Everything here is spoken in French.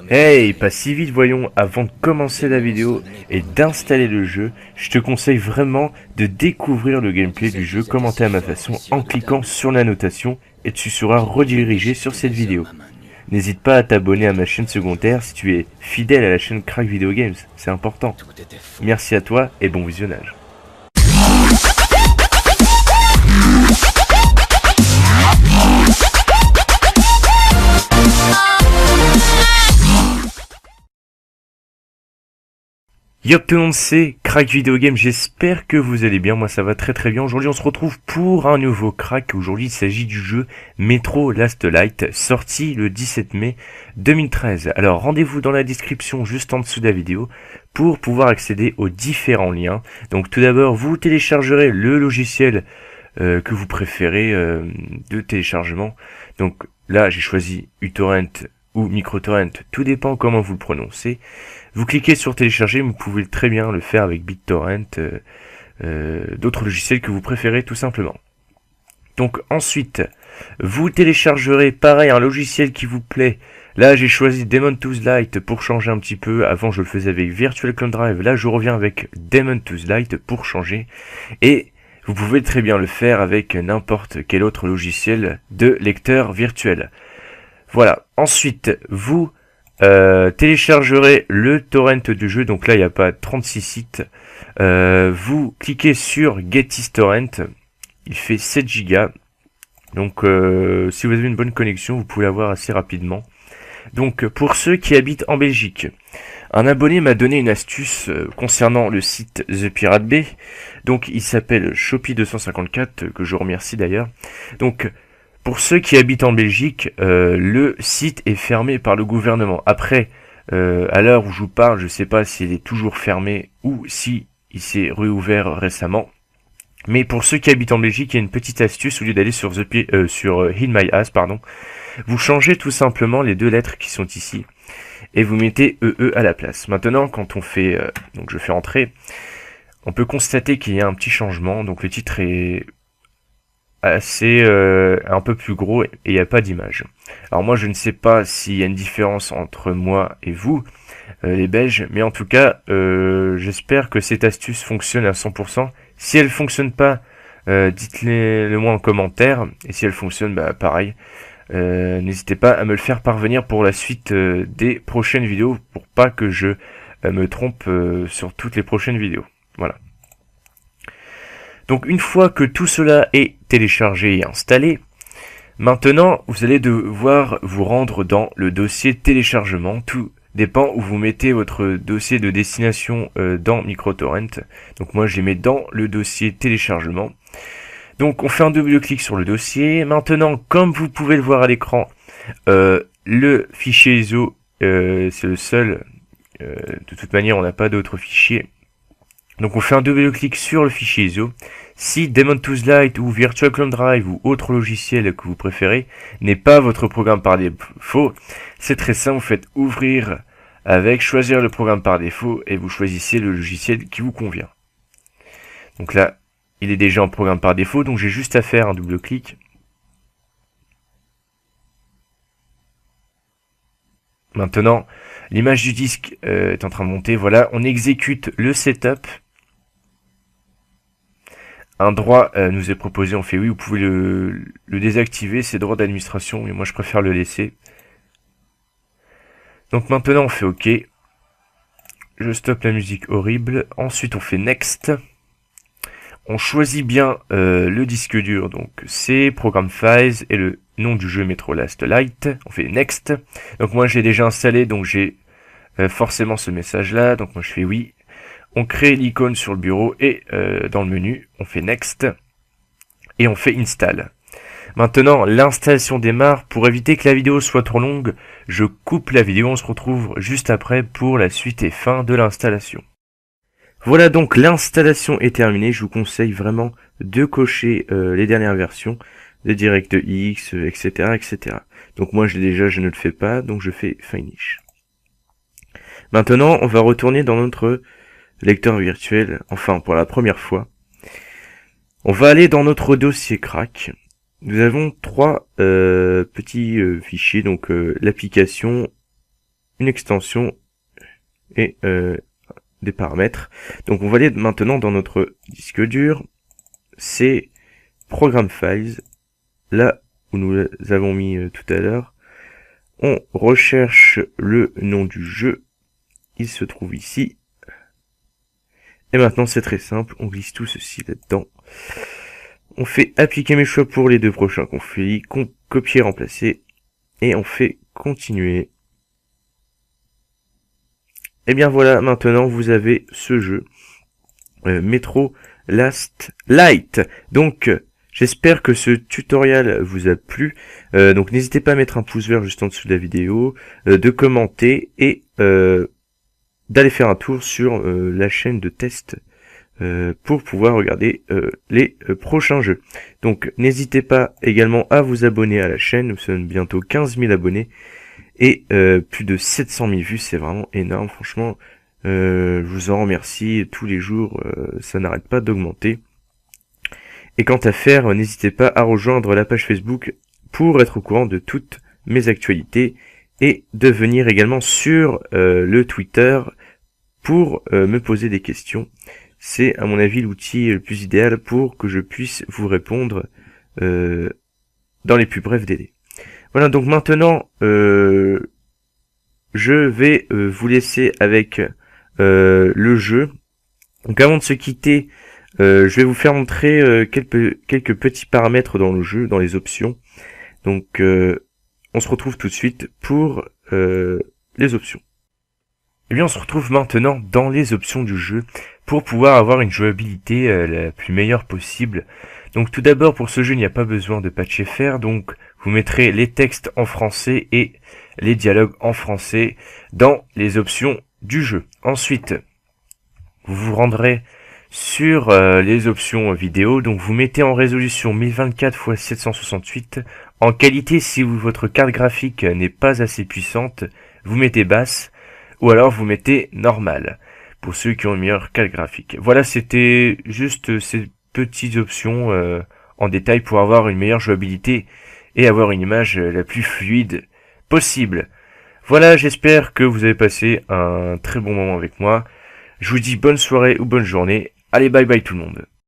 Hey, pas si vite voyons, avant de commencer la vidéo et d'installer le jeu, je te conseille vraiment de découvrir le gameplay du jeu commenté à ma façon en cliquant sur la notation et tu seras redirigé sur cette vidéo. N'hésite pas à t'abonner à ma chaîne secondaire si tu es fidèle à la chaîne Crack Video Games, c'est important. Merci à toi et bon visionnage. Yo tout le monde, c'est Crack Video Game, j'espère que vous allez bien, moi ça va très bien. Aujourd'hui on se retrouve pour un nouveau crack. Aujourd'hui il s'agit du jeu Metro Last Light, sorti le 17 mai 2013. Alors rendez-vous dans la description juste en dessous de la vidéo pour pouvoir accéder aux différents liens. Donc tout d'abord vous téléchargerez le logiciel que vous préférez de téléchargement. Donc là j'ai choisi uTorrent ou MicroTorrent, tout dépend comment vous le prononcez. Vous cliquez sur télécharger, vous pouvez très bien le faire avec BitTorrent, d'autres logiciels que vous préférez tout simplement. Donc ensuite, vous téléchargerez pareil un logiciel qui vous plaît. Là j'ai choisi Daemon Tools Lite pour changer un petit peu, avant je le faisais avec Virtual Clone Drive, là je reviens avec Daemon Tools Lite pour changer. Et vous pouvez très bien le faire avec n'importe quel autre logiciel de lecteur virtuel. Voilà, ensuite vous téléchargerez le torrent du jeu, donc là il n'y a pas 36 sites. Vous cliquez sur Get This Torrent, il fait 7 Go. Donc si vous avez une bonne connexion, vous pouvez l'avoir assez rapidement. Donc pour ceux qui habitent en Belgique, un abonné m'a donné une astuce concernant le site The Pirate Bay. Donc il s'appelle Shopee254, que je remercie d'ailleurs. Donc pour ceux qui habitent en Belgique, le site est fermé par le gouvernement. Après, à l'heure où je vous parle, je ne sais pas s'il est toujours fermé ou si il s'est réouvert récemment. Mais pour ceux qui habitent en Belgique, il y a une petite astuce. Au lieu d'aller sur In My Ass, vous changez tout simplement les deux lettres qui sont ici et vous mettez EE à la place. Maintenant, quand on fait, donc je fais entrer, on peut constater qu'il y a un petit changement. Donc le titre est assez un peu plus gros et il n'y a pas d'image. Alors moi je ne sais pas s'il y a une différence entre moi et vous, les Belges, mais en tout cas j'espère que cette astuce fonctionne à 100%. Si elle fonctionne pas, dites-le moi en commentaire, et si elle fonctionne, bah pareil, n'hésitez pas à me le faire parvenir pour la suite des prochaines vidéos, pour pas que je me trompe sur toutes les prochaines vidéos. Voilà. Donc une fois que tout cela est téléchargé et installé, maintenant vous allez devoir vous rendre dans le dossier téléchargement. Tout dépend où vous mettez votre dossier de destination dans MicroTorrent. Donc moi je les mets dans le dossier téléchargement. Donc on fait un double clic sur le dossier. Maintenant, comme vous pouvez le voir à l'écran, le fichier ISO c'est le seul. De toute manière on n'a pas d'autres fichiers. Donc on fait un double clic sur le fichier ISO. Si Daemon Tools Lite ou Virtual Clone Drive ou autre logiciel que vous préférez n'est pas votre programme par défaut, c'est très simple, vous faites ouvrir avec choisir le programme par défaut et vous choisissez le logiciel qui vous convient. Donc là, il est déjà en programme par défaut, donc j'ai juste à faire un double clic. Maintenant, l'image du disque est en train de monter, voilà, on exécute le setup. Un droit nous est proposé, on fait oui, vous pouvez le désactiver, c'est droit d'administration, mais moi je préfère le laisser. Donc maintenant on fait OK. Je stoppe la musique horrible. Ensuite on fait Next. On choisit bien le disque dur, donc c'est Program Files et le nom du jeu Metro Last Light. On fait Next. Donc moi j'ai déjà installé, donc j'ai forcément ce message là, donc moi je fais oui. On crée l'icône sur le bureau et dans le menu, on fait Next et on fait Install. Maintenant, l'installation démarre. Pour éviter que la vidéo soit trop longue, je coupe la vidéo. On se retrouve juste après pour la suite et fin de l'installation. Voilà donc l'installation est terminée. Je vous conseille vraiment de cocher les dernières versions de DirectX, etc., etc. Donc moi je l'ai déjà, je ne le fais pas, donc je fais Finish. Maintenant, on va retourner dans notre lecteur virtuel, enfin pour la première fois. On va aller dans notre dossier crack. Nous avons trois petits fichiers, donc l'application une extension et des paramètres. Donc on va aller maintenant dans notre disque dur, c'est Program Files, là où nous avons mis tout à l'heure. On recherche le nom du jeu, il se trouve ici. Et maintenant c'est très simple, on glisse tout ceci là-dedans. On fait appliquer mes choix pour les deux prochains conflits, copier, remplacer, et on fait continuer. Et bien voilà, maintenant vous avez ce jeu, Metro Last Light. Donc j'espère que ce tutoriel vous a plu. Donc n'hésitez pas à mettre un pouce vert juste en dessous de la vidéo, de commenter et d'aller faire un tour sur la chaîne de test pour pouvoir regarder les prochains jeux. Donc n'hésitez pas également à vous abonner à la chaîne, nous sommes bientôt 15 000 abonnés et plus de 700 000 vues, c'est vraiment énorme, franchement. Je vous en remercie, tous les jours ça n'arrête pas d'augmenter. Et quant à faire, n'hésitez pas à rejoindre la page Facebook pour être au courant de toutes mes actualités et de venir également sur le Twitter pour me poser des questions. C'est à mon avis l'outil le plus idéal pour que je puisse vous répondre dans les plus brefs délais. Voilà, donc maintenant je vais vous laisser avec le jeu. Donc avant de se quitter, je vais vous faire montrer quelques petits paramètres dans le jeu, dans les options. Donc on se retrouve tout de suite pour les options. Et bien on se retrouve maintenant dans les options du jeu pour pouvoir avoir une jouabilité la plus meilleure possible. Donc tout d'abord pour ce jeu il n'y a pas besoin de patch FR, donc vous mettrez les textes en français et les dialogues en français dans les options du jeu. Ensuite vous vous rendrez sur les options vidéo, donc vous mettez en résolution 1024 x 768. En qualité, si votre carte graphique n'est pas assez puissante, vous mettez basse, ou alors vous mettez normale, pour ceux qui ont une meilleure carte graphique. Voilà, c'était juste ces petites options en détail pour avoir une meilleure jouabilité et avoir une image la plus fluide possible. Voilà, j'espère que vous avez passé un très bon moment avec moi. Je vous dis bonne soirée ou bonne journée. Allez, bye bye tout le monde.